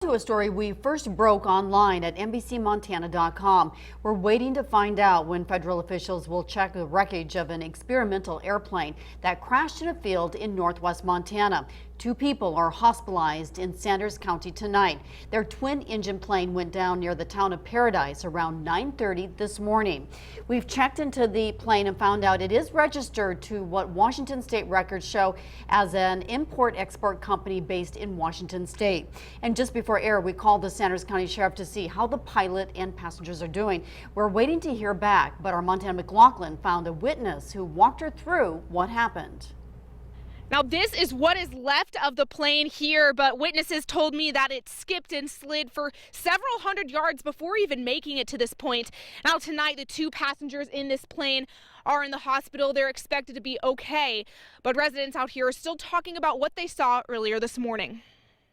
To a story we first broke online at NBCMontana.com. We're waiting to find out when federal officials will check the wreckage of an experimental airplane that crashed in a field in northwest Montana. 2 people are hospitalized in Sanders County tonight. Their twin-engine plane went down near the town of Paradise around 9:30 this morning. We've checked into the plane and found out it is registered to what Washington state records show as an import-export company based in Washington state. And just before air, we called the Sanders County Sheriff to see how the pilot and passengers are doing. We're waiting to hear back, but our Montana McLaughlin found a witness who walked her through what happened. Now, this is what is left of the plane here, but witnesses told me that it skipped and slid for several hundred yards before even making it to this point. Now, tonight, the 2 passengers in this plane are in the hospital. They're expected to be okay, but residents out here are still talking about what they saw earlier this morning.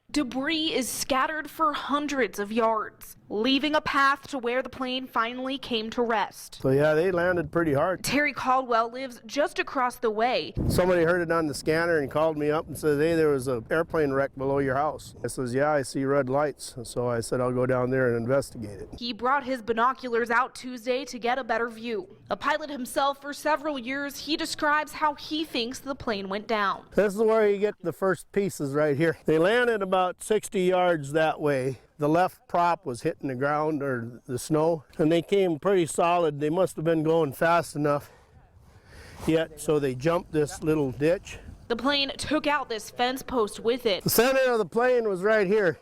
Debris is scattered for hundreds of yards, leaving a path to where the plane finally came to rest. So yeah, they landed pretty hard. Terry Caldwell lives just across the way. Somebody heard it on the scanner and called me up and said, hey, there was an airplane wreck below your house. I says, yeah, I see red lights. So I said, I'll go down there and investigate it. He brought his binoculars out Tuesday to get a better view. A pilot himself for several years, he describes how he thinks the plane went down. This is where you get the first pieces right here. They landed about 60 yards that way. The left prop was hitting the ground or the snow, and they came pretty solid. They must have been going fast enough yet, so they jumped this little ditch. The plane took out this fence post with it. The center of the plane was right here.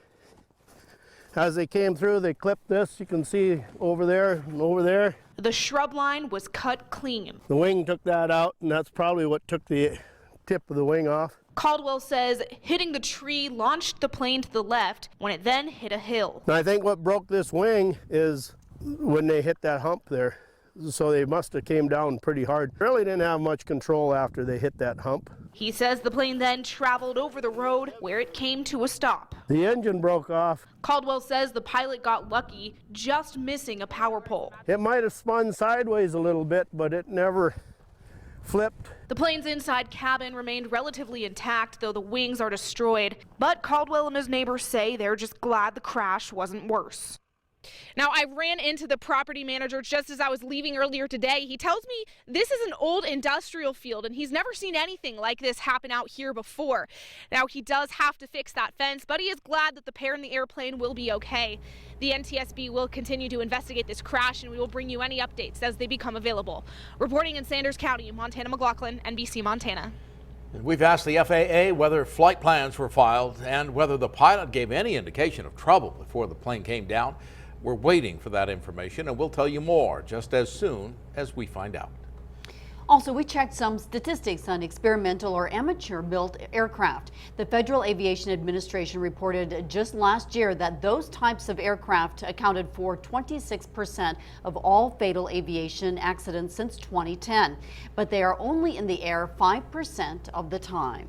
As they came through, they clipped this. You can see over there and over there. The shrub line was cut clean. The wing took that out, and that's probably what took the tip of the wing off. Caldwell says hitting the tree launched the plane to the left when it then hit a hill. And I think what broke this wing is when they hit that hump there. So they must have came down pretty hard. Really didn't have much control after they hit that hump. He says the plane then traveled over the road where it came to a stop. The engine broke off. Caldwell says the pilot got lucky, just missing a power pole. It might have spun sideways a little bit, but it never flipped. The plane's inside cabin remained relatively intact, though the wings are destroyed. But Caldwell and his neighbors say they're just glad the crash wasn't worse. Now, I ran into the property manager just as I was leaving earlier today. He tells me this is an old industrial field and he's never seen anything like this happen out here before. Now, he does have to fix that fence, but he is glad that the pair in the airplane will be okay. The NTSB will continue to investigate this crash and we will bring you any updates as they become available. Reporting in Sanders County, Montana McLaughlin, NBC Montana. We've asked the FAA whether flight plans were filed and whether the pilot gave any indication of trouble before the plane came down. We're waiting for that information, and we'll tell you more just as soon as we find out. Also, we checked some statistics on experimental or amateur-built aircraft. The Federal Aviation Administration reported just last year that those types of aircraft accounted for 26% of all fatal aviation accidents since 2010, but they are only in the air 5% of the time.